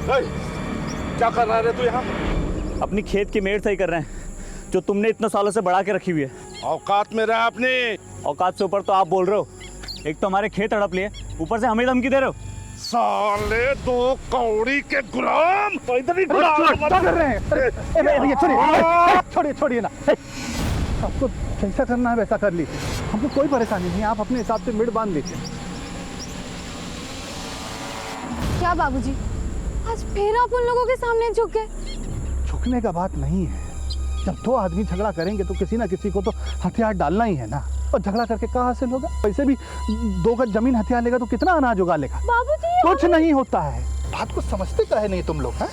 क्या कर रहा है तू यहाँ? अपनी खेत की मेड़ सही कर रहे हैं जो तुमने इतने सालों से बढ़ा के रखी हुई है। औकात में रहा अपने। औकात से ऊपर तो आप बोल रहे हो। एक तो हमारे खेत हड़प लिए, ऊपर से हमें धमकी दे रहे हो। साले दो कौड़ी के गुलाम। इधर ही क्या कर रहे हैं? छोड़िए छोड़िए ना। आपको जैसा करना है वैसा कर लीजिए, हमको कोई परेशानी नहीं, आप अपने हिसाब से मिड बांध लीजिए। क्या बाबूजी, आज फिर आप उन लोगों के सामने झुक गए? झुकने का बात नहीं है, जब दो आदमी झगड़ा करेंगे तो किसी ना किसी को तो हथियार डालना ही है ना। और झगड़ा करके क्या हासिल होगा? वैसे भी 2 गज जमीन हथियार लेगा तो कितना अनाज उगा लेगा? बाबूजी कुछ नहीं होता है। बात को समझते काहे नहीं तुम लोग? हैं,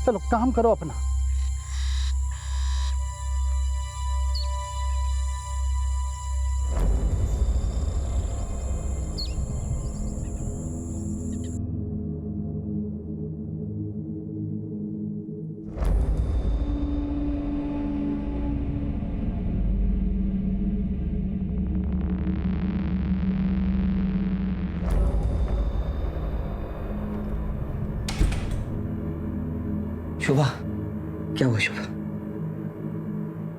चलो काम करो अपना। शोभा, क्या हुआ शोभा?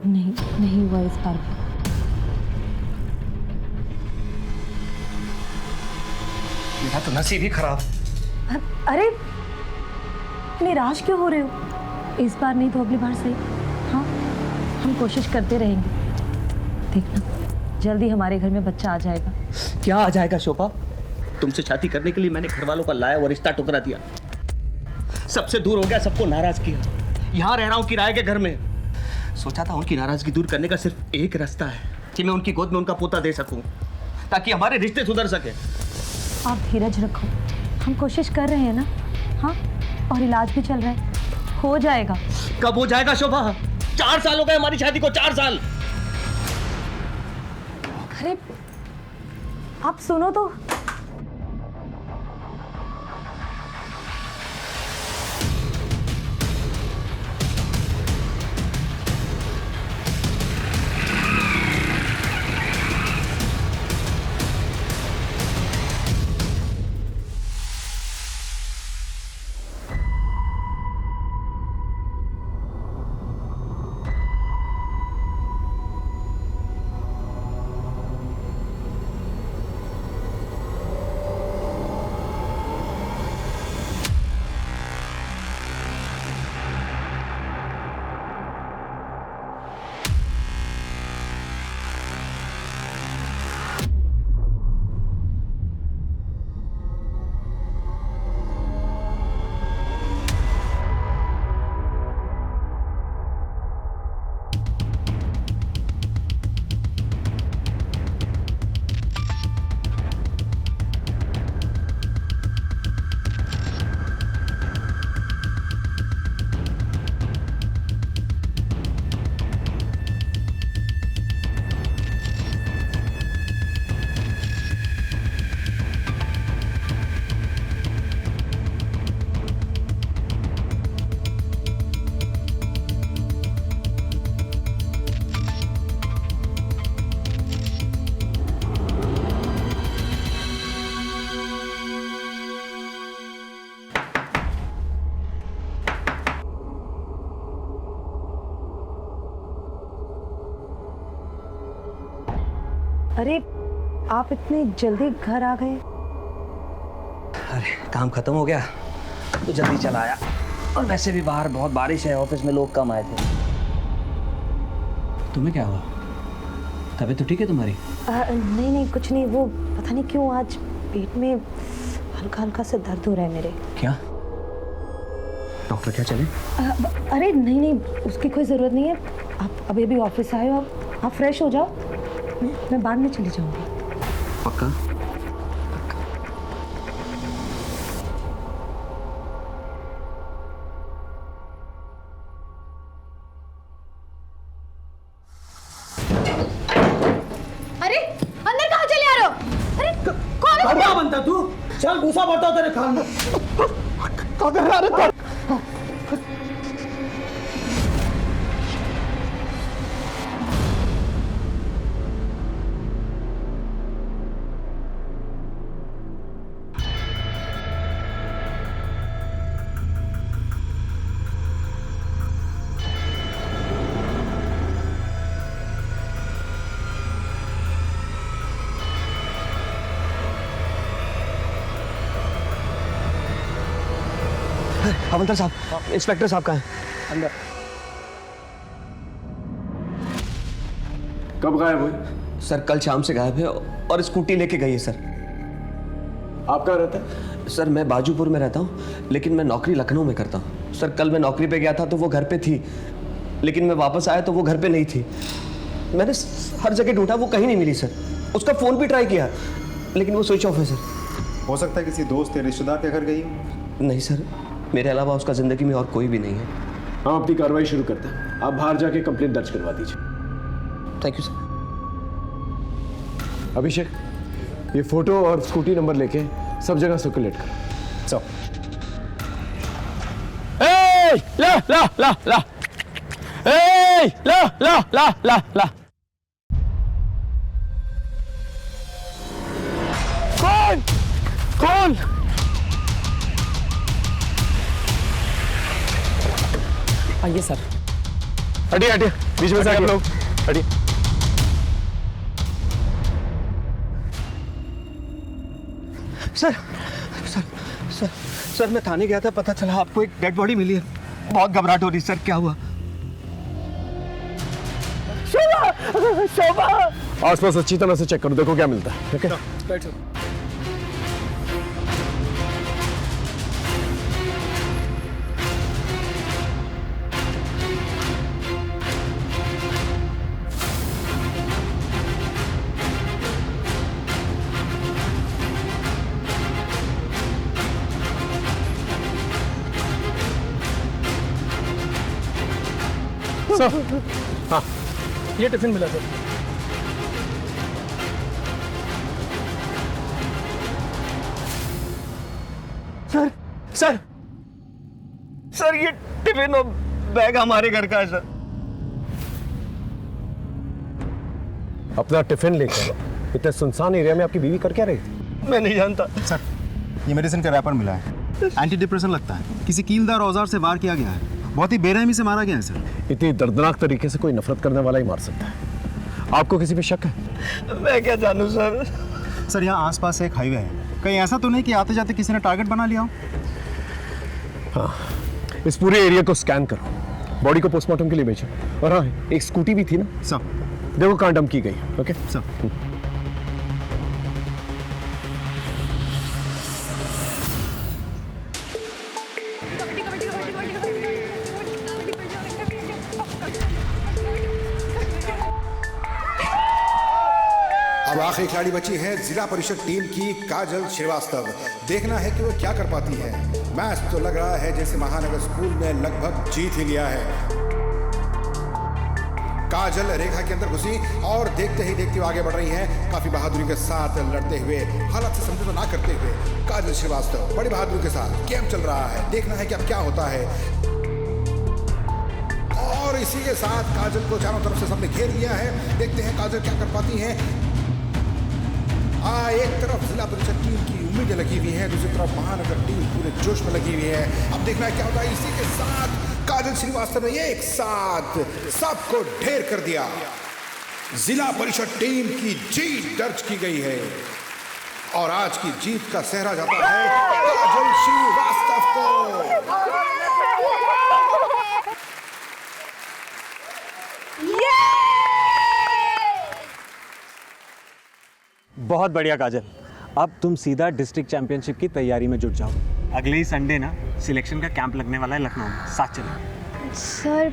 नहीं हुआ इस बार भी। मेरा तो नसीब ही खराब। अरे निराश क्यों हो रहे हो? इस बार नहीं तो अगली बार सही। हाँ, हम कोशिश करते रहेंगे। देखना जल्दी हमारे घर में बच्चा आ जाएगा। क्या आ जाएगा शोभा? तुमसे शादी करने के लिए मैंने घर वालों का लाया और रिश्ता टुकरा दिया, सबसे दूर हो गया, सबको नाराज किया। यहाँ रह रहा हूँ किराए के घर में। सोचा था उनकी नाराजगी दूर करने का सिर्फ एक रास्ता है कि मैं उनकी गोद में उनका पोता दे सकूं ताकि हमारे रिश्ते सुधर सके। आप धीरज रखो, हम कोशिश कर रहे हैं ना। हाँ, और इलाज भी चल रहा है, हो जाएगा। कब हो जाएगा शोभा? 4 साल हो गए हमारी शादी को, 4 साल। अरे आप सुनो तो। अरे आप इतने जल्दी घर आ गए? अरे काम खत्म हो गया तो जल्दी चला आया, और वैसे भी बाहर बहुत बारिश है, ऑफिस में लोग कम आए थे। तुम्हें क्या हुआ? तबीयत तो ठीक है तुम्हारी? नहीं कुछ नहीं, वो पता नहीं क्यों आज पेट में हल्का हल्का सा दर्द हो रहा है मेरे। क्या डॉक्टर क्या चले? अरे नहीं उसकी कोई ज़रूरत नहीं है। आप अभी अभी ऑफिस आए हो, आप फ्रेश हो जाओ, मैं बाद में चली जाऊंगी। पक्का? अरे अंदर कहाँ चले आ रहे हो? अरे कौन है? क्या बनता तू? चल भूसा बढ़ता तेरे खान में। क्या कर रहा है? हवलदार साहब, इंस्पेक्टर साहब कहाँ हैं? अंदर। कब गायब हुई? सर कल शाम से गायब है और स्कूटी लेके गई है सर। आप कहाँ रहते हैं? सर मैं बाजूपुर में रहता हूँ, लेकिन मैं नौकरी लखनऊ में करता हूँ। सर कल मैं नौकरी पे गया था तो वो घर पे थी, लेकिन मैं वापस आया तो वो घर पे नहीं थी। मैंने हर जगह ढूंढा, वो कहीं नहीं मिली सर। उसका फ़ोन भी ट्राई किया, लेकिन वो स्विच ऑफ है सर। हो सकता है किसी दोस्त या रिश्तेदार के घर गई हो। नहीं सर, मेरे अलावा उसका ज़िंदगी में और कोई भी नहीं है। हम अपनी कार्रवाई शुरू करते हैं। आप बाहर जाके कंप्लेंट दर्ज करवा दीजिए। Thank you sir. अभिषेक, ये फोटो और स्कूटी नंबर लेके सब जगह सर्कुलेट करो। चलो। ला ला ला ला ला ला ला ला ला। कौन कौन? आइए सर। हटिए हटिए, बीच में से आप लोग हटिए। सर सर सर सर मैं थाने गया था, पता चला आपको एक डेड बॉडी मिली है। बहुत घबराहट हो रही सर, क्या हुआ? आसपास अच्छी तरह से चेक करो, देखो क्या मिलता है। ओके, बैठो। हाँ ये टिफिन मिला सर। सर सर सर ये टिफिन और बैग हमारे घर का है सर। अपना टिफिन लेकर इतने सुनसान एरिया में आपकी बीवी कर क्या रही थी? मैं नहीं जानता सर, ये मेडिसिन का रैपर मिला है। एंटी डिप्रेशन लगता है। किसी कीलदार औजार से वार किया गया है। बहुत ही बेरहमी से मारा गया है सर। इतनी दर्दनाक तरीके से कोई नफरत करने वाला ही मार सकता है। आपको किसी पे शक है? मैं क्या जानूं सर। सर यहाँ आसपास एक हाईवे है, कहीं ऐसा तो नहीं कि आते जाते किसी ने टारगेट बना लिया हो? हाँ, इस पूरे एरिया को स्कैन करो, बॉडी को पोस्टमार्टम के लिए भेजो। और हाँ, एक स्कूटी भी थी ना सर। देखो कहाँ डंप की गई। Okay sir. अब आखिरी खिलाड़ी बची है जिला परिषद टीम की काजल श्रीवास्तव। देखना है कि वो क्या कर पाती है। मैच तो लग रहा है जैसे महानगर स्कूल ने लगभग जीत ही लिया है। काजल रेखा के अंदर घुसी और देखते ही देखते आगे बढ़ रही है, काफी बहादुरी के साथ लड़ते हुए, हालात से समझौता ना करते हुए। काजल श्रीवास्तव बड़ी बहादुरी के साथ गेम चल रहा है। देखना है कि अब क्या होता है। और इसी के साथ काजल को चारों तरफ से सबने घेर लिया है। देखते हैं काजल क्या कर पाती है। एक तरफ जिला परिषद टीम की उम्मीदें लगी हुई है, दूसरी तरफ महानगर टीम पूरे जोश में लगी हुई है। अब देखना है क्या होता है। इसी के साथ काजल श्रीवास्तव ने एक साथ सबको ढेर कर दिया। जिला परिषद टीम की जीत दर्ज की गई है और आज की जीत का सेहरा जाता है काजल श्रीवास्तव को। बहुत बढ़िया काजल, अब तुम सीधा डिस्ट्रिक्ट चैंपियनशिप की तैयारी में जुट जाओ। अगले ही संडे ना सिलेक्शन का कैंप लगने वाला है लखनऊ में, साथ चलो। सर,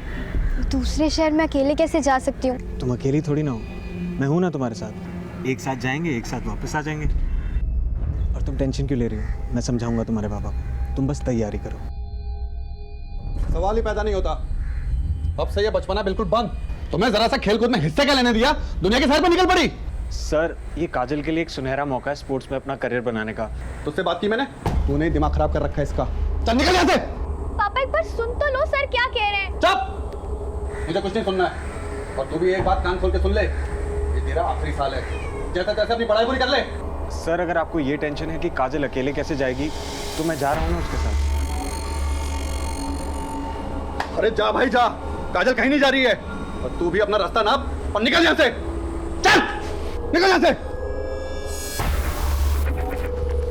दूसरे शहर में अकेले कैसे जा सकती हूँ? तुम अकेली थोड़ी ना हो, मैं हूँ ना तुम्हारे साथ। एक साथ जाएंगे, एक साथ वापस आ जाएंगे। और तुम टेंशन क्यों ले रही हो? मैं समझाऊंगा तुम्हारे पापा को, तुम बस तैयारी करो। सवाल ही पैदा नहीं होता। अब से ये बचपना बिल्कुल बंद। तुम्हें जरा सा खेलकूद में हिस्से क्या लेने दिया? दुनिया के सर पर निकल पड़ी। सर, ये काजल के लिए एक सुनहरा मौका है स्पोर्ट्स में अपना करियर बनाने का। तुझसे बात की मैंने, तूने दिमाग खराब कर रखा है इसका। चल निकल यहाँ से। पापा एक बार सुन तो लो, सर क्या कह रहे हैं। चुप, मुझे कुछ नहीं सुनना है। और तू भी एक बात कान खोल के सुन ले, ये तेरा आखिरी साल है। जैसे तैसे अपनी पढ़ाई पूरी कर ले। सर, अगर आपको ये टेंशन है कि काजल अकेले कैसे जाएगी, तो मैं जा रहा हूँ ना उसके साथ। अरे जा भाई जा, काजल कहीं नहीं जा रही है। और तू भी अपना रास्ता नाप और निकल यहाँ से। चल निकल यहाँ से।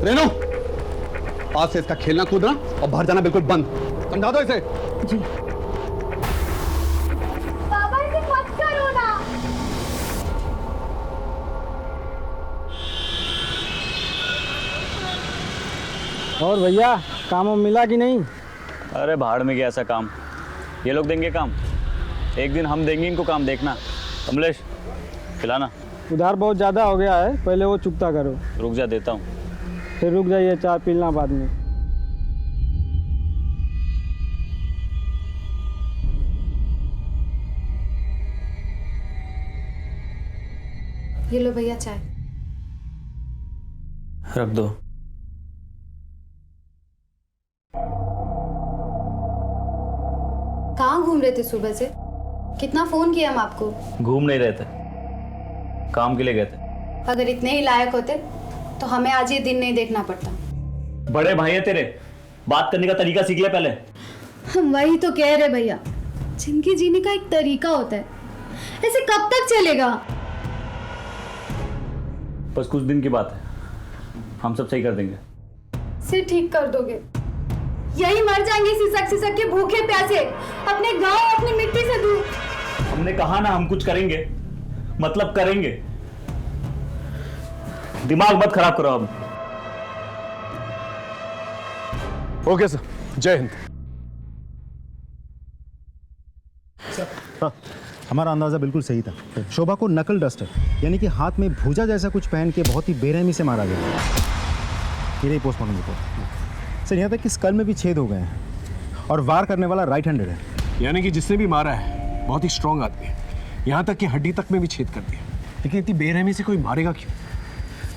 रेनू, आज से इसका खेलना कूदना और बाहर जाना बिल्कुल बंद। समझा दो इसे। जी। पापा इसे मत करो ना। और भैया काम मिला कि नहीं? अरे भाड़ में गया ऐसा काम, ये लोग देंगे काम, एक दिन हम देंगे इनको काम, देखना। कमलेश खिलाना। उधार बहुत ज़्यादा हो गया है, पहले वो चुकता करो। रुक जा, देता हूँ। फिर रुक जाइए, चाय पीना बाद में। ये लो भैया चाय। रख दो। कहाँ घूम रहे थे सुबह से? कितना फोन किया हम आपको? घूम नहीं रहे थे, काम के लिए गए थे। अगर इतने ही लायक होते तो हमें आज ये दिन नहीं देखना पड़ता। बड़े भाई है तेरे, बात करने का तरीका सीख ले पहले। हम वही तो कह रहे भैया, जिंदगी जीने का एक तरीका होता है, ऐसे कब तक चलेगा? बस कुछ दिन की बात है, हम सब सही कर देंगे। सिर ठीक कर दोगे? यही मर जाएंगे सिसक के भूखे प्यासे, अपने गांव अपनी मिट्टी से दूर। हमने कहा ना हम कुछ करेंगे, मतलब करेंगे। दिमाग मत खराब करो अब। ओके सर, जय हिंद। हाँ, हमारा अंदाजा बिल्कुल सही था। शोभा को नकल डस्टर यानी कि हाथ में भूजा जैसा कुछ पहन के बहुत ही बेरहमी से मारा गया। ये रही पोस्टमार्टम रिपोर्ट। सर यहाँ तक कि स्कल में भी छेद हो गए हैं और वार करने वाला राइट हैंडेड है। यानी कि जिसने भी मारा है बहुत ही स्ट्रांग आदमी है, यहाँ तक कि हड्डी तक में भी छेद कर दिया। लेकिन इतनी बेरहमी से कोई मारेगा क्यों?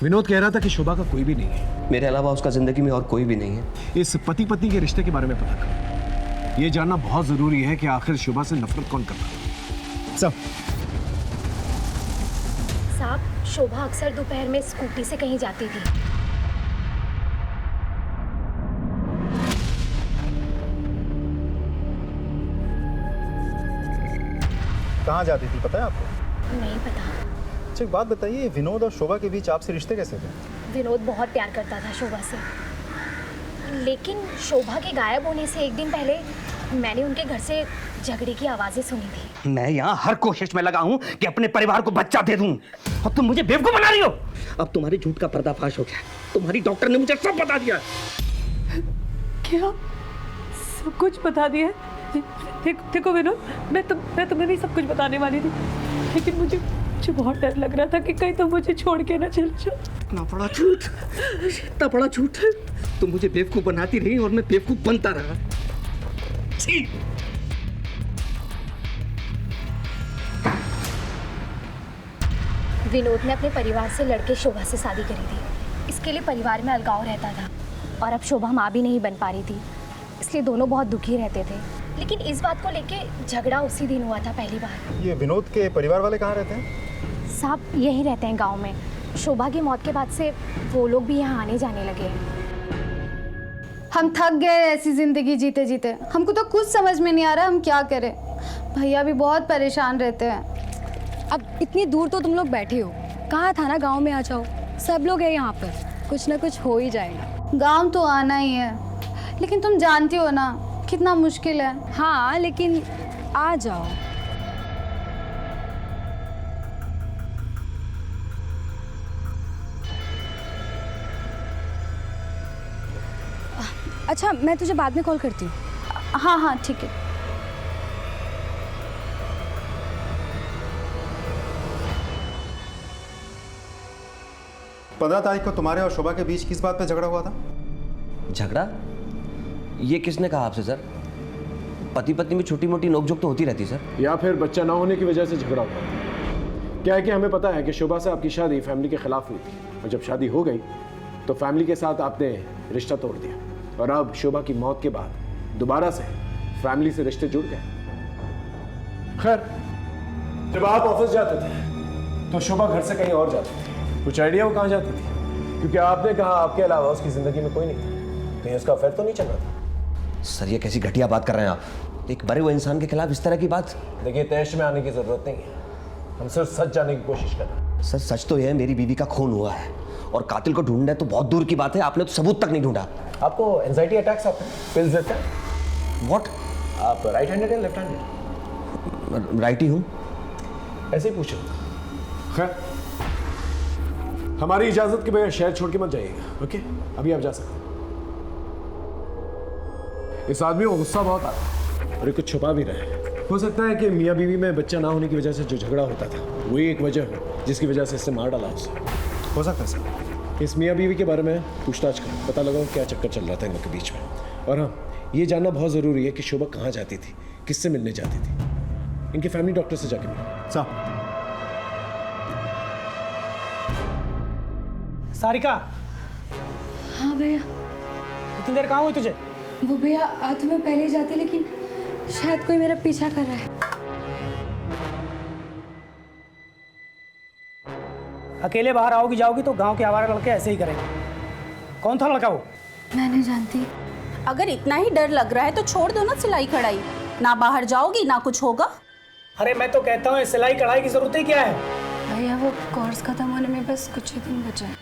विनोद कह रहा था कि शोभा का कोई भी नहीं है। मेरे अलावा उसका जिंदगी में और कोई भी नहीं है। इस पति पत्नी के रिश्ते के बारे में पता करो। ये जानना बहुत जरूरी है कि आखिर शोभा से नफरत कौन करता है। साहब, शोभा अक्सर दोपहर में स्कूटी से कहीं जाती थी। कहाँ जाती थी पता है आपको? नहीं पता। अच्छा एक बात बताइए, विनोद और शोभा के बीच आपसे रिश्ते कैसे थे? विनोद बहुत प्यार करता था शोभा से, लेकिन शोभा के गायब होने से एक दिन पहले मैंने उनके घर से झगड़े की आवाजें सुनी थी। मैं यहाँ हर कोशिश में लगा हूँ कि अपने परिवार को बच्चा दे दूँ, अब तुम मुझे बेवकूफ बना रही हो। अब तुम्हारी झूठ का पर्दाफाश हो गया, तुम्हारी डॉक्टर ने मुझे सब बता दिया। क्या सब कुछ बता दिया? देखो विनोद, मैं तुम्हें भी सब कुछ बताने वाली थी, लेकिन मुझे बहुत डर लग रहा था कि कहीं तुम मुझे छोड़ के ना चल जाओ। इतना बड़ा झूठ, इतना बड़ा झूठ। तुम मुझे बेवकूफ बनाती रही और मैं बेवकूफ बनता रहा। विनोद ने अपने परिवार से लड़के शोभा से शादी करी थी। इसके लिए परिवार में अलगाव रहता था और अब शोभा माँ भी नहीं बन पा रही थी, इसलिए दोनों बहुत दुखी रहते थे। लेकिन इस बात को लेके झगड़ा उसी दिन हुआ था पहली बार। ये विनोद के परिवार वाले कहाँ रहते हैं? साहब यही रहते हैं गांव में। शोभा की मौत के बाद से वो लोग भी यहाँ आने जाने लगे हैं। हम थक गए ऐसी जिंदगी जीते जीते, हमको तो कुछ समझ में नहीं आ रहा हम क्या करें। भैया भी बहुत परेशान रहते हैं। अब इतनी दूर तो तुम लोग बैठे हो, कहा था ना गांव में आ जाओ, सब लोग हैं यहाँ पर, कुछ ना कुछ हो ही जाएगा। गांव तो आना ही है, लेकिन तुम जानती हो ना कितना मुश्किल है। हाँ लेकिन आ जाओ। अच्छा मैं तुझे बाद में कॉल करती हूँ। हाँ ठीक है। पंद्रह तारीख को तुम्हारे और शोभा के बीच किस बात पे झगड़ा हुआ था? झगड़ा? ये किसने कहा आपसे सर? पति पत्नी में छोटी मोटी नोकझोंक तो होती रहती सर। या फिर बच्चा ना होने की वजह से झगड़ा हुआ? क्या है कि हमें पता है कि शोभा से आपकी शादी फैमिली के खिलाफ हुई थी, और जब शादी हो गई तो फैमिली के साथ आपने रिश्ता तोड़ दिया, और अब शोभा की मौत के बाद दोबारा से फैमिली से रिश्ते जुड़ गए। खैर, जब आप ऑफिस जाते थे तो शोभा घर से कहीं और जाती थी। कुछ आइडिया वो कहाँ जाती थी? क्योंकि आपने कहा आपके अलावा उसकी जिंदगी में कोई नहीं था, कहीं उसका अफेयर तो नहीं चल रहा था? सर ये कैसी घटिया बात कर रहे हैं आप? एक मरे हुए इंसान के खिलाफ इस तरह की बात? देखिए तैश में आने की जरूरत नहीं है, हम सिर्फ सच जानने की कोशिश कर रहे हैं। सर सच तो यह है मेरी बीवी का खून हुआ है, और कातिल को ढूंढना तो बहुत दूर की बात है, आपने तो सबूत तक नहीं ढूंढा। आपको एंजाइटी अटैक्स आते हैं, पिल्स देते हैं? व्हाट? आप राइट हैंडेड या लेफ्ट हैंडेड? राइट ही हूँ। ऐसे ही पूछो। खैर, हमारी इजाजत के बगैर शहर छोड़ के मत जाइएगा, ओके? अभी आप जा सकते हैं। इस आदमी को गुस्सा बहुत आता है और ये कुछ छुपा भी रहा है। हो सकता है कि मियाँ बीवी में बच्चा ना होने की वजह से जो झगड़ा होता था वही एक वजह हो जिसकी वजह से इसने मार डाला उसे। हो सकता है सर। इस मियाँ बीवी के बारे में पूछताछ करो, पता लगाओ क्या चक्कर चल रहा था इन लोग के बीच में। और हाँ, ये जानना बहुत ज़रूरी है कि शोभा कहाँ जाती थी, किससे मिलने जाती थी। इनके फैमिली डॉक्टर से जाके मिलो। सारिका। हाँ भैया। इतनी देर कहाँ हुई तुझे? वो भैया आ तो मैं पहले ही जाती, लेकिन शायद कोई मेरा पीछा कर रहा है। अकेले बाहर आओगी जाओगी तो गांव के आवारा लड़के ऐसे ही करेंगे। कौन था लड़का वो? मैं नहीं जानती। अगर इतना ही डर लग रहा है तो छोड़ दो ना सिलाई कढ़ाई, ना बाहर जाओगी ना कुछ होगा। अरे मैं तो कहता हूँ सिलाई कढ़ाई की जरूरत ही क्या है? भैया वो कोर्स खत्म होने में बस कुछ ही दिन बचे हैं।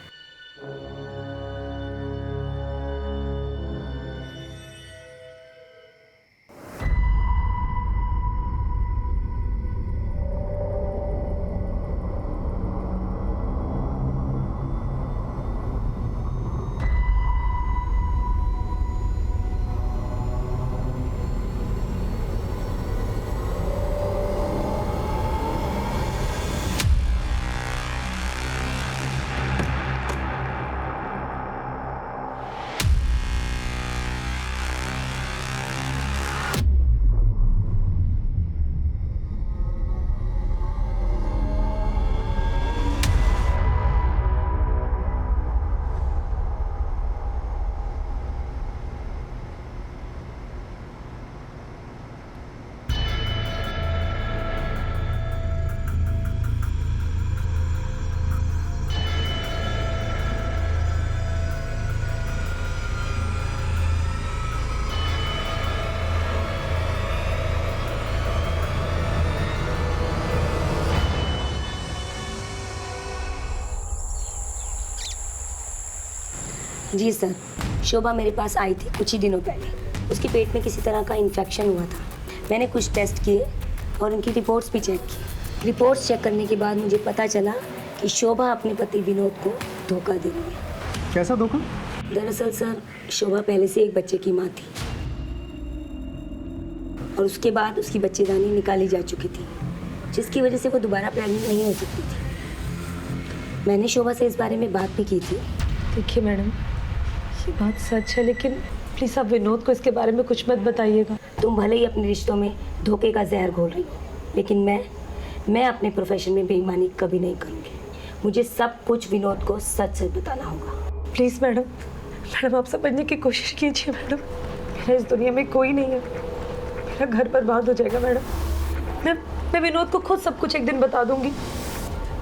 जी सर, शोभा मेरे पास आई थी कुछ ही दिनों पहले। उसके पेट में किसी तरह का इन्फेक्शन हुआ था। मैंने कुछ टेस्ट किए और उनकी रिपोर्ट्स भी चेक की। रिपोर्ट्स चेक करने के बाद मुझे पता चला कि शोभा अपने पति विनोद को धोखा दे रही है। कैसा धोखा? दरअसल सर, शोभा पहले से एक बच्चे की माँ थी और उसके बाद उसकी बच्चेदानी निकाली जा चुकी थी, जिसकी वजह से वो दोबारा प्रेग्नेंट नहीं हो सकती थी। मैंने शोभा से इस बारे में बात भी की थी। देखिए मैडम, ये बात सच है, लेकिन प्लीज़ आप विनोद को इसके बारे में कुछ मत बताइएगा। तुम भले ही अपने रिश्तों में धोखे का जहर घोल रही हो, लेकिन मैं अपने प्रोफेशन में बेईमानी कभी नहीं करूँगी। मुझे सब कुछ विनोद को सच सच बताना होगा। प्लीज़ मैडम आप समझने की कोशिश कीजिए मैडम। मेरा इस दुनिया में कोई नहीं है, मेरा घर बर्बाद हो जाएगा मैडम। मैं विनोद को खुद सब कुछ एक दिन बता दूंगी,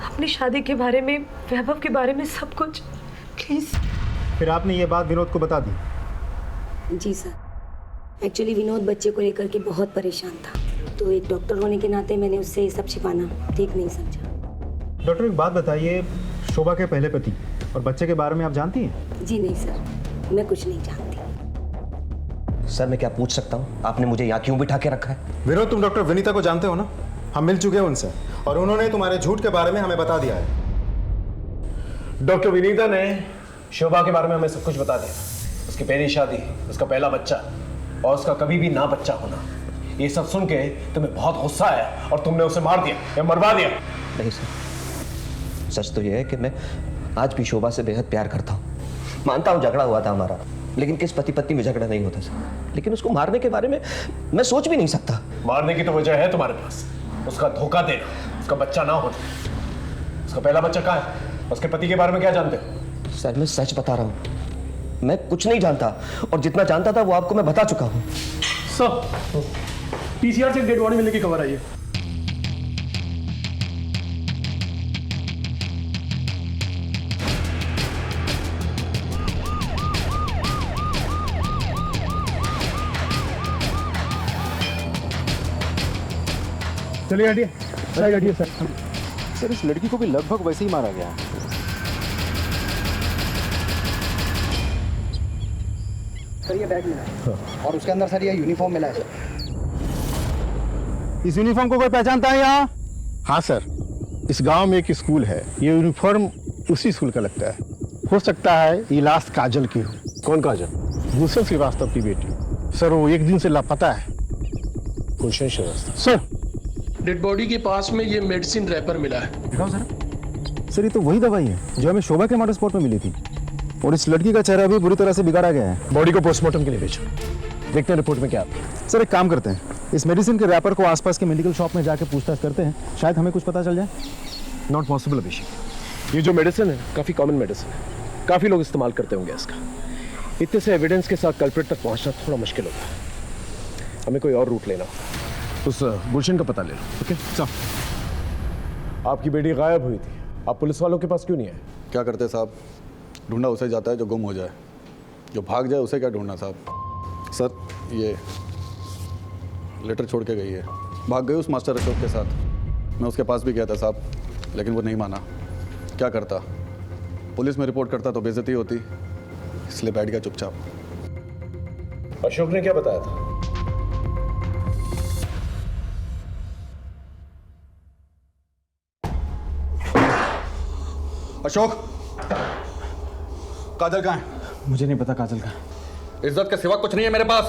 अपनी शादी के बारे में, वैभव के बारे में, सब कुछ। प्लीज़। फिर आपने ये बात विनोद को बता दी? जी सर, एक्चुअली विनोद बच्चे को लेकर के बहुत परेशान था, तो एक डॉक्टर होने के नाते मैंने उससे ये सब छिपाना ठीक नहीं समझा। डॉक्टर एक बात बताइए, शोभा के पहले पति और बच्चे के बारे में आप जानती हैं? जी नहीं सर, मैं कुछ नहीं जानती। सर मैं क्या पूछ सकता हूँ, आपने मुझे यहाँ क्यों बिठा के रखा है? विनोद, तुम डॉक्टर विनीता को जानते हो ना? हम मिल चुके हैं उनसे और उन्होंने तुम्हारे झूठ के बारे में हमें बता दिया है। डॉक्टर विनीता ने शोभा के बारे में हमें सब कुछ बता दिया। उसकी पहली शादी, उसका पहला बच्चा और उसका कभी भी ना बच्चा होना। ये सब सुन के तुम्हें बहुत गुस्सा आया और तुमने उसे मार दिया या मरवा दिया। नहीं सर, सच तो यह है कि मैं आज भी शोभा से बेहद प्यार करता हूँ। मानता हूँ झगड़ा हुआ था हमारा, लेकिन किस पति पत्नी में झगड़ा नहीं होता सर। लेकिन उसको मारने के बारे में मैं सोच भी नहीं सकता। मारने की तो वजह है तुम्हारे पास, उसका धोखा देना, उसका बच्चा ना होना। उसका पहला बच्चा कहाँ है? उसके पति के बारे में क्या जानते हो? सर मैं सच बता रहा हूँ, मैं कुछ नहीं जानता और जितना जानता था वो आपको मैं बता चुका हूँ। सर, पीसीआर से डेड बॉडी मिलने की खबर आई है। चलिए हटिए, हटिए सर। सर इस लड़की को भी लगभग वैसे ही मारा गया है। सर ये बैग मिला है और उसके अंदर सर ये यूनिफॉर्म मिला है सर। इस यूनिफॉर्म को कोई पहचानता है यहाँ? हाँ सर, इस गांव में एक स्कूल है, ये यूनिफॉर्म उसी स्कूल का लगता है। हो सकता है ये लास्ट काजल की हो। कौन काजल? गुलशन श्रीवास्तव की बेटी। सर वो एक दिन से लापता है। गुलशन श्रीवास्तव? सर डेड बॉडी के पास में ये मेडिसिन रैपर मिला है। दिखाओ सर ये तो वही दवाई है जो हमें शोभा के मर्डर स्पॉट में मिली थी, और इस लड़की का चेहरा भी बुरी तरह से बिगाड़ा गया है। बॉडी को पोस्टमार्टम के लिए भेजो, देखते हैं रिपोर्ट में क्या आता है। सर एक काम करते हैं, इस मेडिसिन के रैपर को आसपास के मेडिकल शॉप में जाके पूछताछ करते हैं, शायद हमें कुछ पता चल जाए। नॉट पॉसिबल अभिषेक, ये जो मेडिसिन है काफ़ी कॉमन मेडिसिन है, काफ़ी लोग इस्तेमाल करते होंगे इसका। इतने से एविडेंस के साथ कल्प्रिट तक पहुंचना थोड़ा मुश्किल होता है। हमें कोई और रूट लेना, उस गुलशन का पता ले लो। Okay sir. आपकी बेटी गायब हुई थी, आप पुलिस वालों के पास क्यों नहीं आए? क्या करते साहब, ढूंढा उसे जाता है जो गुम हो जाए, जो भाग जाए उसे क्या ढूंढना साहब। सर ये लेटर छोड़ के गई है, भाग गई उस मास्टर अशोक के साथ। मैं उसके पास भी गया था साहब, लेकिन वो नहीं माना। क्या करता, पुलिस में रिपोर्ट करता तो बेइज्जती होती, इसलिए बैठ गया चुपचाप। अशोक ने क्या बताया था? अशोक, काजल कहाँ है? मुझे नहीं पता काजल का। इज्जत के सिवा कुछ नहीं है मेरे पास,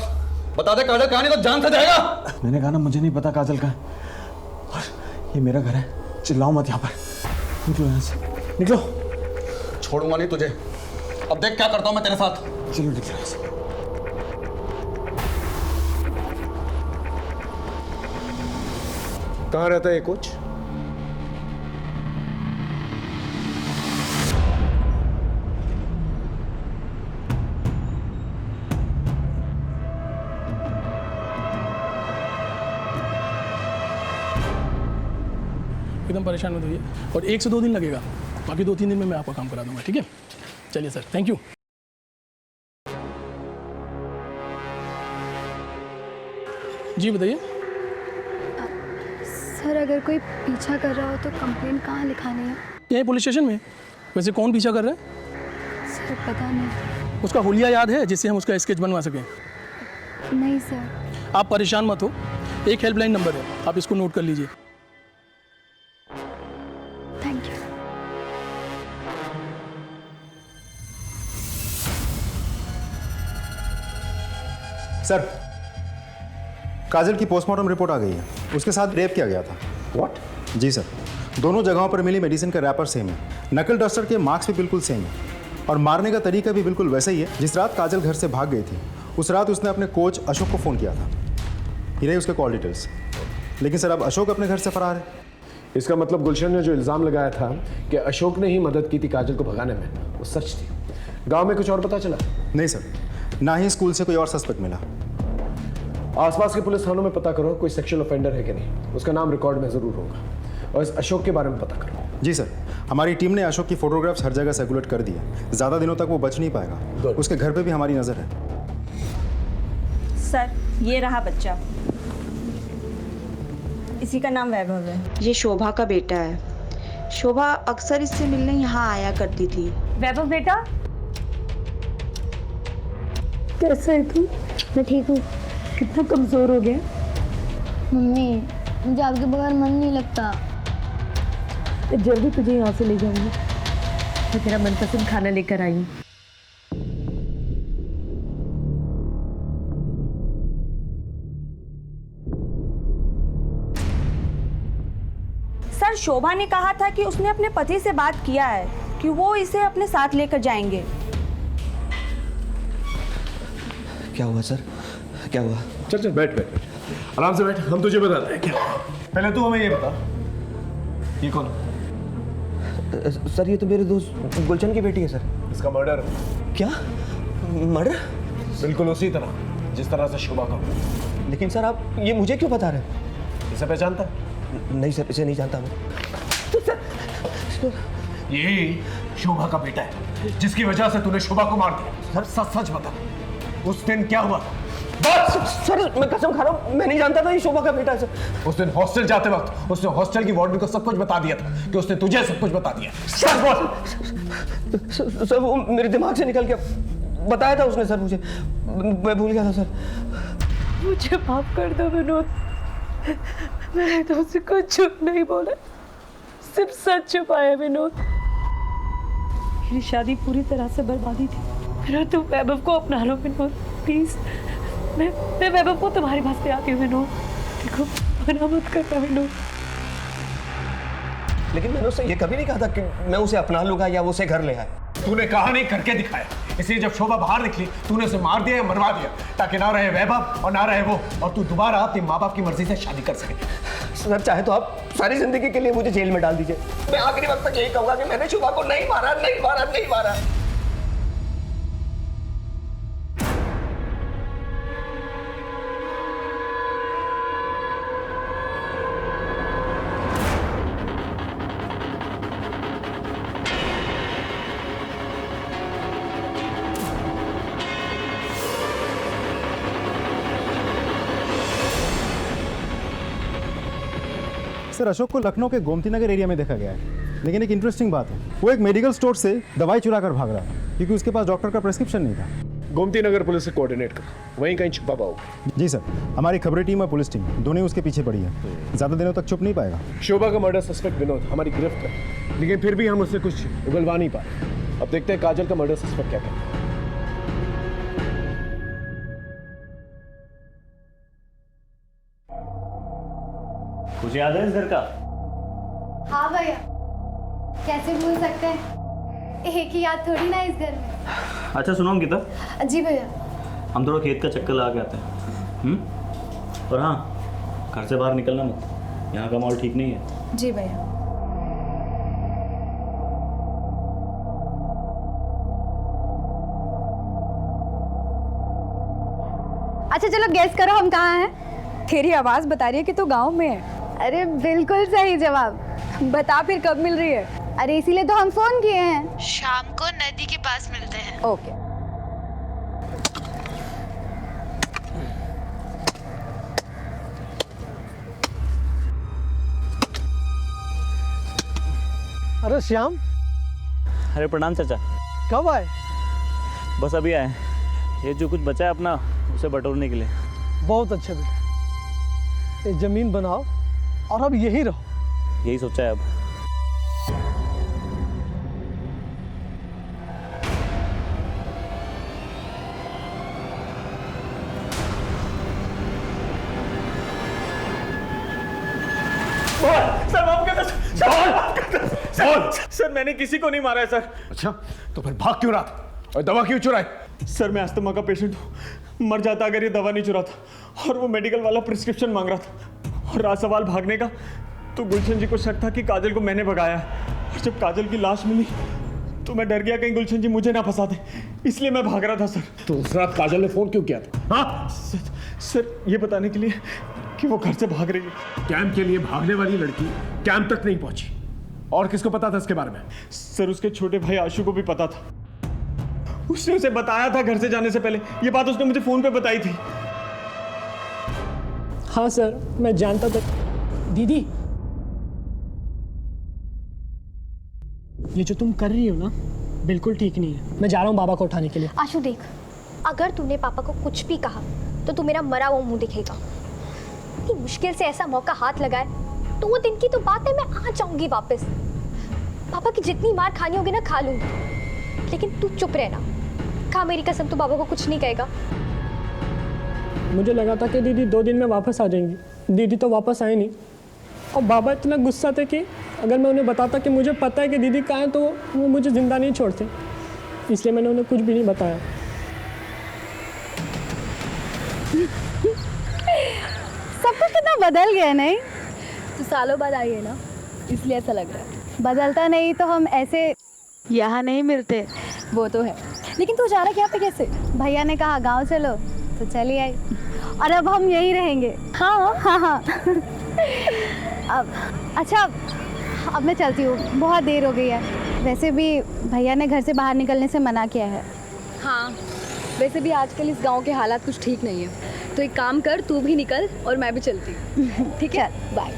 बता दे काजल कहाँ, नहीं तो जान से जाएगा। मैंने कहा ना मुझे नहीं पता काजल का। और ये मेरा घर है, चिल्लाओ मत यहाँ पर। निकलो यहाँ से, निकलो। छोड़ूंगा नहीं तुझे, अब देख क्या करता हूँ मैं तेरे साथ। चलो निकलो यहाँ से। कहाँ रहता है ये कोच? एकदम परेशान मत होइए, और 1 से 2 दिन लगेगा, बाकी 2-3 दिन में मैं आपका काम करा दूंगा। ठीक है, चलिए सर, थैंक यू। जी बताइए। सर अगर कोई पीछा कर रहा हो तो कंप्लेंट कहाँ लिखानी है? यही पुलिस स्टेशन में। वैसे कौन पीछा कर रहा है? सर पता नहीं। उसका हुलिया याद है जिससे हम उसका स्केच बनवा सकें? नहीं सर। आप परेशान मत हो, एक हेल्पलाइन नंबर है, आप इसको नोट कर लीजिए। Thank you. सर काजल की पोस्टमार्टम रिपोर्ट आ गई है, उसके साथ रेप किया गया था। व्हाट? जी सर, दोनों जगहों पर मिली मेडिसिन का रैपर सेम है, नकल डस्टर के मार्क्स भी बिल्कुल सेम है, और मारने का तरीका भी बिल्कुल वैसा ही है जिस रात काजल घर से भाग गई थी। उस रात उसने अपने कोच अशोक को फ़ोन किया था। ये रही उसके कॉल डिटेल्स। लेकिन सर अब अशोक अपने घर से फरार है। इसका मतलब गुलशन ने जो इल्ज़ाम लगाया था कि अशोक ने ही मदद की थी काजल को भगाने में, वो सच थी। गांव में कुछ और पता चला? नहीं सर, ना ही स्कूल से कोई और सस्पेक्ट मिला। आसपास के पुलिस थानों में पता करो कोई सेक्सुअल ऑफेंडर है कि नहीं, उसका नाम रिकॉर्ड में ज़रूर होगा, और इस अशोक के बारे में पता करो। जी सर, हमारी टीम ने अशोक की फोटोग्राफ्स हर जगह सर्कुलेट कर दी है, ज़्यादा दिनों तक वो बच नहीं पाएगा। उसके घर पे भी हमारी नज़र है। सर ये रहा बच्चा, इसी का नाम वैभव है। ये शोभा का बेटा है। शोभा अक्सर इससे मिलने यहाँ आया करती थी। वैभव बेटा, कैसे है तू? मैं ठीक हूँ। कितना कमजोर हो गया? मम्मी मुझे आपके बगैर मन नहीं लगता। जल्दी तुझे यहाँ से ले जाऊंगी, मैं तेरा मनपसंद खाना लेकर आई हूँ। सर शोभा ने कहा था कि उसने अपने पति से बात किया है कि वो इसे अपने साथ लेकर जाएंगे। क्या हुआ सर, क्या हुआ? चल चल बैठ बैठ बैठ, आराम से बैठ, हम तुझे बताते हैं क्या। पहले तू हमें ये बता, ये कौन? सर ये तो मेरे दोस्त गुलशन की बेटी है सर। इसका मर्डर। क्या मर्डर? बिल्कुल उसी तरह जिस तरह से शोभा का। लेकिन सर आप ये मुझे क्यों बता रहे हैं? इसे पहचानता है? नहीं सर, इसे नहीं जानता मैं। यही शोभा का बेटा है जिसकी वजह से तूने शोभा को मार दिया। सर सच सच बता, उस दिन क्या हुआ? सर मैं कसम खा रहा हूँ, मैं नहीं जानता था ये शोभा का बेटा है सर। उस दिन हॉस्टल जाते वक्त उसने हॉस्टल की वार्डन को सब कुछ बता दिया था कि उसने तुझे सब कुछ बता दिया। सच बोल। सर वो मेरे दिमाग से निकल गया। बताया था उसने सर मुझे, मैं भूल गया था सर। मुझे माफ कर दो विनोद, मैंने तुमसे कुछ झूठ नहीं बोला, सिर्फ सच छुपाया विनोद। मेरी शादी पूरी तरह से बर्बादी थी। विनोद तुम वैभव को अपना लो विनोद, प्लीज। मैं वैभव को तुम्हारे पास ले आती हूँ विनोद, देखो मना मत करना विनोद। लेकिन मैंने उससे ये कभी नहीं कहा था कि मैं उसे अपना लूंगा या वो उसे घर ले आए। तूने कहा नहीं करके दिखाया, इसलिए जब शोभा बाहर निकली तूने उसे मार दिया या मरवा दिया, ताकि ना रहे वैभव और ना रहे वो, और तू दोबारा अपने माँ बाप की मर्जी से शादी कर सके। सर चाहे तो आप सारी जिंदगी के लिए मुझे जेल में डाल दीजिए, मैं आखिरी वक्त तक यही कहूंगा कि मैंने शोभा को नहीं मारा, नहीं मारा, नहीं मारा। सर अशोक को लखनऊ के गोमती नगर एरिया में देखा गया है, लेकिन एक इंटरेस्टिंग बात है, वो एक मेडिकल स्टोर से दवाई चुरा कर भाग रहा है क्योंकि उसके पास डॉक्टर का प्रेस्क्रिप्शन नहीं था। गोमती नगर पुलिस से कोऑर्डिनेट कर, वहीं कहीं छुपा पाओगे। जी सर, हमारी खबरें टीम और पुलिस टीम दोनों ही उसके पीछे पड़ी है, ज़्यादा दिनों तक छुप नहीं पाएगा। शोभा का मर्डर सस्पेक्ट विनोद हमारी गिरफ्त है, लेकिन फिर भी हम उससे कुछ उगलवा नहीं पाए। अब देखते हैं काजल का मर्डर सस्पेक्ट क्या कहता है। कुछ याद है इस घर का? हाँ भैया, कैसे भूल सकते हैं, एक ही याद थोड़ी ना इस घर में। अच्छा सुनो अंकिता, जी भैया। हम थोड़ा खेत का चक्कर लगा के आते हैं। और हाँ, घर से बाहर निकलना मत, यहाँ का माहौल ठीक नहीं है। जी भैया। अच्छा चलो गैस करो हम कहाँ हैं? तेरी आवाज़ बता रही है कि तू गांव में है। अरे बिल्कुल सही जवाब। बता फिर कब मिल रही है? अरे इसीलिए तो हम फोन किए हैं। शाम को नदी के पास मिलते हैं। ओके। अरे श्याम। अरे प्रणाम चाचा। कब आए? बस अभी आए, ये जो कुछ बचा है अपना उसे बटोरने के लिए। बहुत अच्छा बेटा, ये जमीन बनाओ और अब यही रहो। यही सोचा है अब। सर मैंने किसी को नहीं मारा है सर। अच्छा, तो फिर भाग क्यों रहा था और दवा क्यों चुराई? सर मैं अस्थमा का पेशेंट हूँ, मर जाता अगर ये दवा नहीं चुराता। और वो मेडिकल वाला प्रिस्क्रिप्शन मांग रहा था। और रहा सवाल भागने का, तो गुलशन जी को शक था कि काजल को मैंने भगाया। और जब काजल की लाश मिली तो मैं डर गया कहीं गुलशन जी मुझे ना फंसा दे, इसलिए मैं भाग रहा था सर। तो उस रात काजल ने फोन क्यों किया था? हाँ? सर ये बताने के लिए कि वो घर से भाग रही है। कैंप के लिए भागने वाली लड़की कैंप तक नहीं पहुंची। और किसको पता था इसके बारे में? सर उसके छोटे भाई आशु को भी पता था, उसने उसे बताया था घर से जाने से पहले। ये बात उसने मुझे फोन पे बताई थी। हाँ सर मैं जानता था। दीदी ये जो तुम कर रही हो ना बिल्कुल ठीक नहीं है। मैं जा रहा हूँ बाबा को उठाने के लिए। आशु देख, अगर तूने पापा को कुछ भी कहा तो तू मेरा मरा हुआ मुंह दिखेगा। इतनी मुश्किल से ऐसा मौका हाथ लगाए तो वो दिन की तो बात है, मैं आ जाऊंगी वापस। पापा की जितनी मार खानी होगी ना खा लूंगी, लेकिन तू चुप रहना। खा मेरी कसम, तू बाबा को कुछ नहीं कहेगा। मुझे लगा था कि दीदी 2 दिन में वापस आ जाएंगी, दीदी तो वापस आए नहीं। और बाबा इतना गुस्सा थे कि अगर मैं उन्हें बताता कि मुझे पता है कि दीदी कहाँ है तो वो मुझे जिंदा नहीं छोड़ते, इसलिए मैंने उन्हें कुछ भी नहीं बताया। सब कुछ कितना बदल गया नहीं? तो सालों बाद आई है ना, इसलिए ऐसा लग रहा है। बदलता नहीं तो हम ऐसे यहाँ नहीं मिलते। वो तो है, लेकिन तू जा रहा है यहाँ पे कैसे? भैया ने कहा गांव चलो तो चली आई, और अब हम यहीं रहेंगे। हाँ हाँ हाँ। अब अच्छा, अब मैं चलती हूँ, बहुत देर हो गई है। वैसे भी भैया ने घर से बाहर निकलने से मना किया है। हाँ, वैसे भी आजकल इस गांव के हालात कुछ ठीक नहीं है, तो एक काम कर, तू भी निकल और मैं भी चलती हूँ। ठीक है, बाय।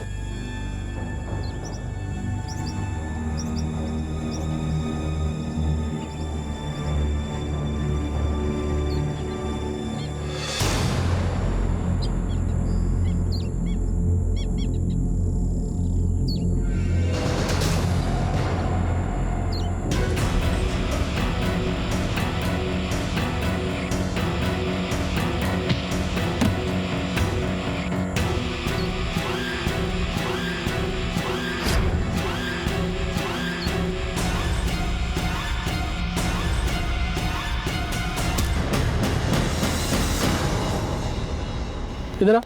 इधर आ।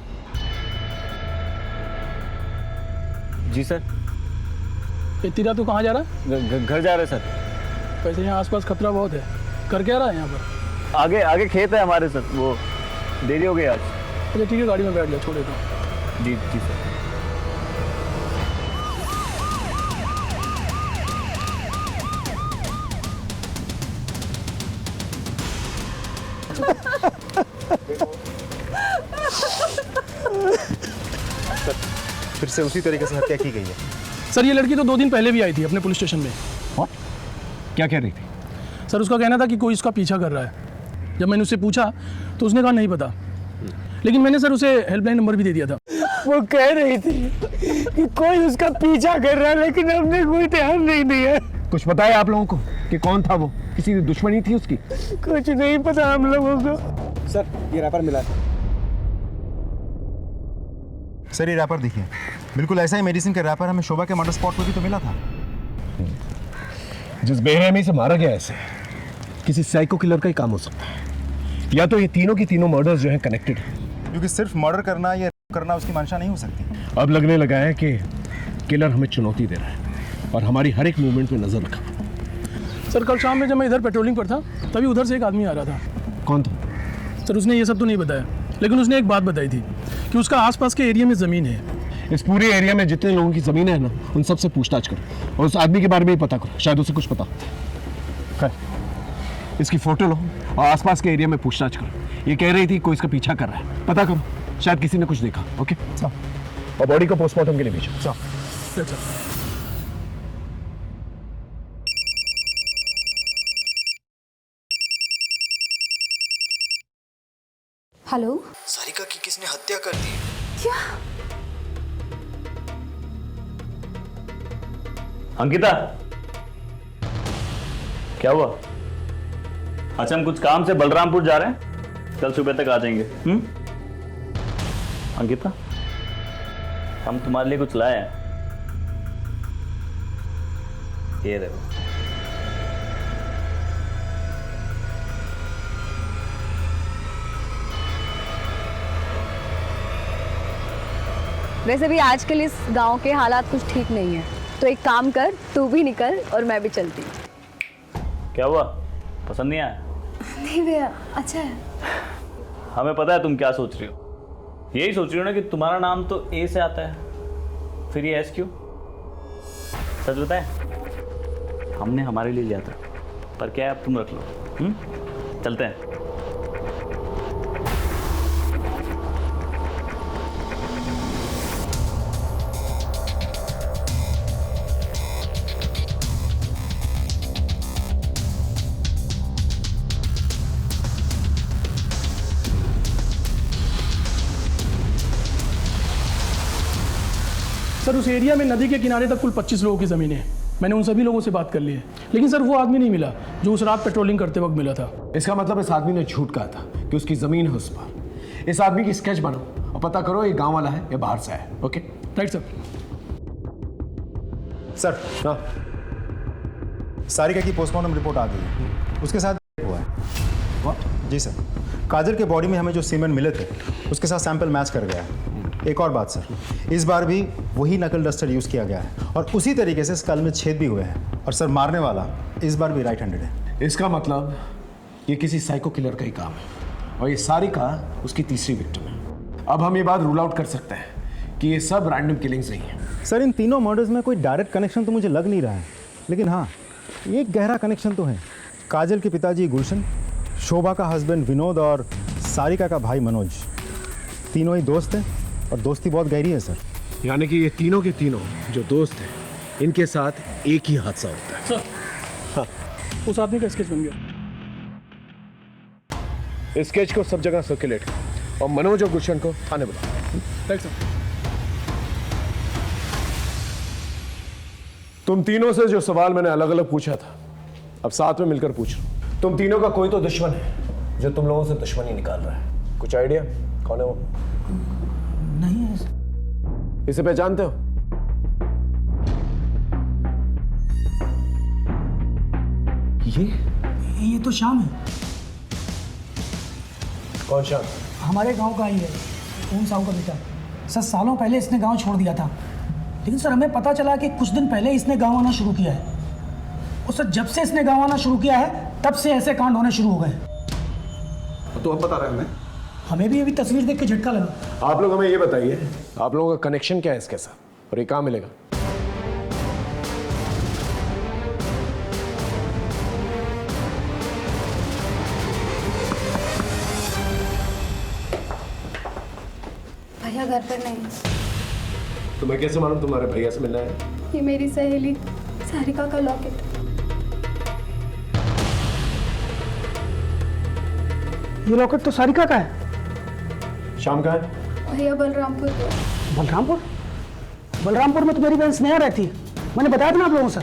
जी सर। तीरा तू कहाँ जा रहा है? घर जा रहे सर। वैसे यहाँ आसपास खतरा बहुत है, कर क्या रहा है यहाँ पर? आगे आगे खेत है हमारे सर, वो देरी हो गई आज। अच्छा ठीक है, गाड़ी में बैठ जा, छोड़ देता हूँ। जी जी सर। फिर से उसी तरीके से हत्या की गई है। सर ये लड़की तो 2 दिन पहले भी आई थी अपने पुलिस स्टेशन में। क्या कह रही थी? सर उसका कहना था कि कोई उसका पीछा कर रहा है। जब मैंने उससे पूछा तो उसने कहा नहीं पता, लेकिन मैंने सर उसे हेल्पलाइन नंबर भी दे दिया था। वो कह रही थी कि कोई उसका पीछा कर रहा है, लेकिन हमने कोई ध्यान नहीं दिया। कुछ पता है आप लोगों को कि कौन था वो? किसी दुश्मनी थी उसकी? कुछ नहीं पता हम लोगों को। सर ये रैपर मिला है। सर ये रैपर देखिए, बिल्कुल ऐसा ही मेडिसिन का रैपर हमें शोभा के मर्डर स्पॉट पर भी तो मिला था। जिस बेरहमी से मारा गया ऐसे किसी साइको किलर का ही काम हो सकता है, या तो ये तीनों की तीनों मर्डर्स जो हैं कनेक्टेड है। क्योंकि सिर्फ मर्डर करना या करना उसकी मंशा नहीं हो सकती। अब लगने लगा है कि किलर हमें चुनौती दे रहा है और हमारी हर एक मूवमेंट पे नजर रखा। सर कल शाम में जब मैं इधर पेट्रोलिंग पर था तभी उधर से एक आदमी आ रहा था। कौन था? सर उसने ये सब तो नहीं बताया, लेकिन उसने एक बात बताई थी कि उसका आसपास के एरिया में ज़मीन है। इस पूरे एरिया में जितने लोगों की ज़मीन है ना, उन सब से पूछताछ करो और उस आदमी के बारे में भी पता करो, शायद उसे कुछ पता। खैर, इसकी फोटो लो और आसपास के एरिया में पूछताछ करो। ये कह रही थी कोई इसका पीछा कर रहा है, पता करो, शायद किसी ने कुछ देखा। ओके, और बॉडी को पोस्टमार्टम के लिए भेजो। हेलो, सारिका की किसने हत्या कर दी? क्या? अंकिता, क्या हुआ? अच्छा हम कुछ काम से बलरामपुर जा रहे हैं, कल सुबह तक आ जाएंगे। अंकिता, हम तुम्हारे लिए कुछ लाए हैं। ये देखो। वैसे भी आजकल इस गांव के हालात कुछ ठीक नहीं है, तो एक काम कर, तू भी निकल और मैं भी चलती। क्या हुआ, पसंद नहीं आया? नहीं भैया, अच्छा है। हमें पता है तुम क्या सोच रही हो। यही सोच रही हो ना कि तुम्हारा नाम तो ए से आता है, फिर ये एस क्यों? सच बताए, हमने हमारे लिए लिया था, पर क्या है अब तुम रख लो। चलते हैं। सर उस एरिया में नदी के किनारे तक कुल 25 लोगों की ज़मीन है। मैंने उन सभी लोगों से बात कर ली है, लेकिन सर वो आदमी नहीं मिला जो उस रात पेट्रोलिंग करते वक्त मिला था। इसका मतलब इस आदमी ने झूठ कहा था कि उसकी जमीन है उस पर। इस आदमी की स्केच बनाओ और पता करो ये गांव वाला है या बाहर से है। Okay, right sir. सर हाँ, सारिका की पोस्टमार्टम रिपोर्ट आ गई है, उसके साथ हुआ है। व्हाट? जी सर, काजल के बॉडी में हमें जो सीमेंट मिले थे उसके साथ सैंपल मैच कर गया है। एक और बात सर, इस बार भी वही नकल डस्टर यूज़ किया गया है और उसी तरीके से स्कल में छेद भी हुए हैं। और सर मारने वाला इस बार भी राइट हैंडेड है। इसका मतलब ये किसी साइको किलर का ही काम है और ये सारिका उसकी तीसरी विक्टिम है। अब हम ये बात रूल आउट कर सकते हैं कि ये सब रैंडम किलिंग्स नहीं है। सर इन तीनों मर्डर्स में कोई डायरेक्ट कनेक्शन तो मुझे लग नहीं रहा है, लेकिन हाँ एक गहरा कनेक्शन तो है। काजल के पिताजी गुलशन, शोभा का हस्बैंड विनोद और सारिका का भाई मनोज, तीनों ही दोस्त हैं और दोस्ती बहुत गहरी है सर। यानी कि ये तीनों के तीनों जो दोस्त हैं, इनके साथ एक ही हादसा होता है। सर हाँ, उस आदमी का स्केच बन गया। इस स्केच को सब जगह सर्कुलेट और मनोज और गुलशन को थाने बुलाओ। Right sir. तुम तीनों से जो सवाल मैंने अलग अलग पूछा था, अब साथ में मिलकर पूछ रहा हूं। तुम तीनों का कोई तो दुश्मन है जो तुम लोगों से दुश्मनी निकाल रहा है। कुछ आइडिया कौन है वो? नहीं है। इसे पहचानते हो? ये तो श्याम है। कौन श्याम? हमारे गांव का ही है। ओम साहू का बेटा। सर सालों पहले इसने गांव छोड़ दिया था, लेकिन सर हमें पता चला कि कुछ दिन पहले इसने गांव आना शुरू किया है। और सर जब से इसने गांव आना शुरू किया है तब से ऐसे कांड होने शुरू हो गए। तो अब बता रहे हैं हमें भी अभी तस्वीर देख के झटका लगा। आप लोग हमें ये बताइए, आप लोगों का कनेक्शन क्या है इसके साथ और ये कहाँ मिलेगा? भैया घर पर नहीं। तुम्हें कैसे मालूम तुम्हारे भैया से मिलना है? ये मेरी सहेली सारिका का लॉकेट। ये लॉकेट तो सारिका का है। शाम का है? भैया बलरामपुर। बलरामपुर? बलरामपुर में तो मेरी बहन स्नेहा रहती है, मैंने बताया था ना आप लोगों से।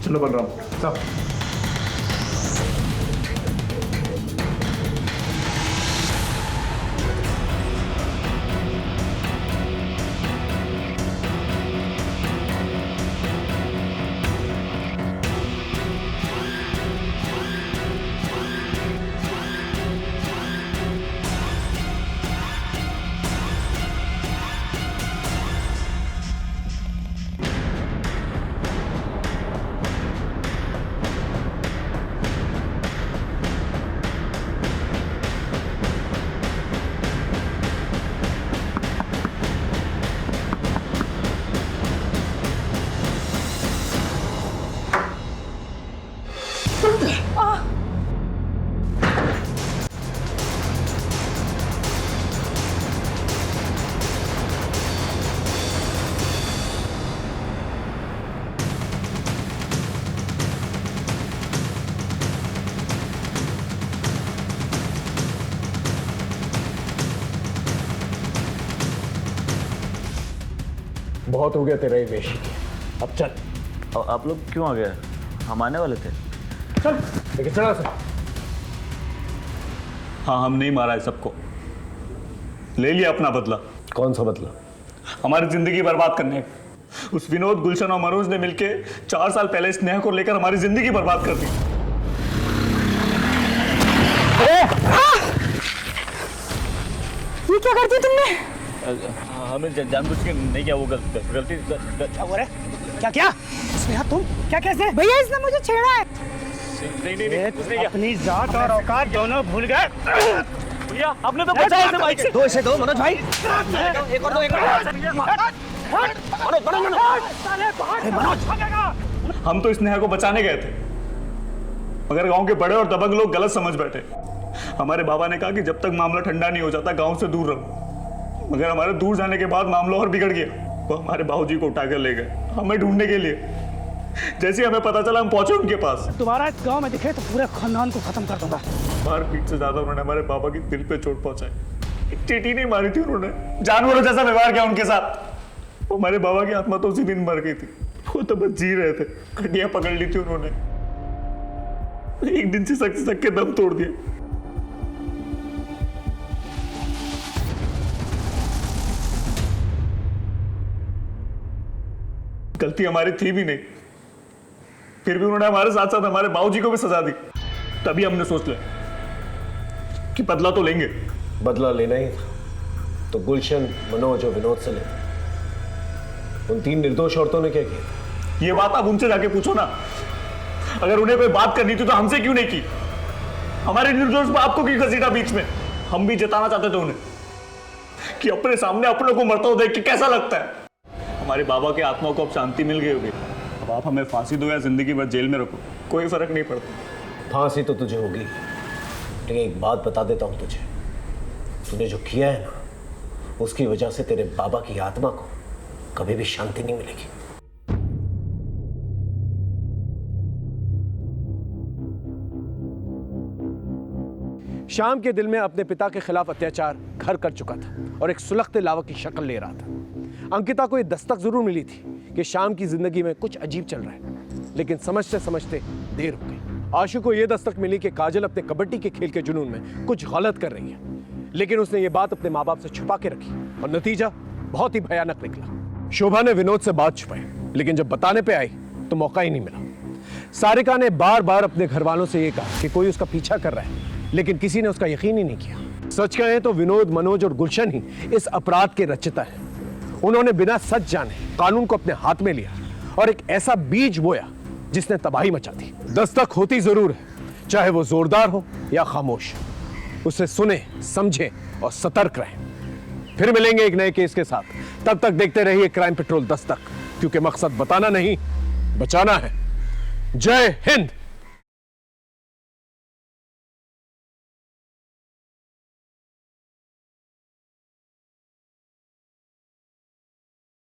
चलो बलरामपुर सब। बहुत हो गया तेरा ये वेशी, अब चल। आप लोग क्यों आ गए? हम आने वाले थे। चल लेकिन चला सर। हाँ, हम नहीं मारा है सबको, ले लिया अपना बदला। कौन सा बदला? हमारी जिंदगी बर्बाद करने का। उस विनोद, गुलशन और मनोज ने मिलके 4 साल पहले स्नेहा को लेकर हमारी जिंदगी बर्बाद कर दी। ये क्या कर दिया तुमने? हमें जानबूझ के नहीं किया, वो गलती। क्या हो रहा है? क्या स्नेहा तुम क्या कैसे? भैया इसने मुझे छेड़ा है। नहीं, अपनी जात और औकात दोनों भूल गए। भैया आपने तो बचाया इसे बाइक से। दो इसे दो मनोज भाई। एक और दो, एक मनोज। हम तो स्नेहा को बचाने गए थे, मगर गांव के बड़े और दबंग लोग गलत समझ बैठे। हमारे बाबा ने कहा कि जब तक मामला ठंडा नहीं हो जाता गांव से दूर रहो, मगर हमारे दूर जाने के बाद मामला और बिगड़ गया। वो हमारे बाबूजी को उठाकर ले गए हमें ढूंढने के लिए। जैसे हमें पता चला हम पहुंचे उनके पास। दोबारा इस गांव में दिखे तो पूरे खानदान को खत्म कर दूंगा। मार पीट से ज्यादा उन्होंने हमारे बाबा की दिल पे चोट पहुंचाई। एक चींटी नहीं मारी थी उन्होंने, जानवरों जैसा व्यवहार किया उनके साथ। वो हमारे बाबा की आत्मा तो उसी दिन मर गई थी, वो तो बस जी रहे थे। हड्डियां पकड़ ली थी उन्होंने, एक दिन से सक के दम तोड़ दिया। गलती हमारी थी भी नहीं, फिर भी उन्होंने हमारे साथ साथ हमारे बाबूजी को भी सजा दी। तभी हमने सोच लिया कि बदला तो लेंगे। बदला लेना ही था तो गुलशन, मनोज और विनोद से ले। उन 3 निर्दोष औरतों ने क्या किया? ये बात आप उनसे जाके पूछो ना। अगर उन्हें कोई बात करनी थी तो हमसे क्यों नहीं की? हमारे निर्दोष बाप को क्यों घसीटा बीच में? हम भी जताना चाहते थे उन्हें कि अपने सामने अपनों को मरता हुआ देख के कैसा लगता है। हमारे बाबा की आत्मा को अब शांति मिल गई होगी। अब आप हमें फांसी दो या जिंदगी भर जेल में रखो, कोई फर्क नहीं पड़ता। फांसी तो तुझे होगी, लेकिन एक बात बता देता हूं तुझे, तूने जो किया है ना, उसकी वजह से तेरे बाबा की आत्मा को कभी भी शांति नहीं मिलेगी। शाम के दिल में अपने पिता के खिलाफ अत्याचार घर कर चुका था और एक सुलगते लावा की शक्ल ले रहा था। अंकिता को यह दस्तक जरूर मिली थी कि शाम की जिंदगी में कुछ अजीब चल रहा है, लेकिन समझते समझते देर हो गई। आशु को यह दस्तक मिली कि काजल अपने कबड्डी के खेल के जुनून में कुछ गलत कर रही है, लेकिन उसने ये बात अपने माँ बाप से छुपा के रखी और नतीजा बहुत ही भयानक निकला। शोभा ने विनोद से बात छुपाई, लेकिन जब बताने पे आई तो मौका ही नहीं मिला। सारिका ने बार बार अपने घर वालों से ये कहा कि कोई उसका पीछा कर रहा है, लेकिन किसी ने उसका यकीन ही नहीं किया। सच कहें तो विनोद, मनोज और गुलशन ही इस अपराध के रचयिता हैं। उन्होंने बिना सच जाने कानून को अपने हाथ में लिया और एक ऐसा बीज बोया जिसने तबाही मचा दी। दस्तक होती जरूर है, चाहे वो जोरदार हो या खामोश। उसे सुने, समझे और सतर्क रहें। फिर मिलेंगे एक नए केस के साथ। तब तक देखते रहिए क्राइम पेट्रोल दस्तक, क्योंकि मकसद बताना नहीं, बचाना है। जय हिंद।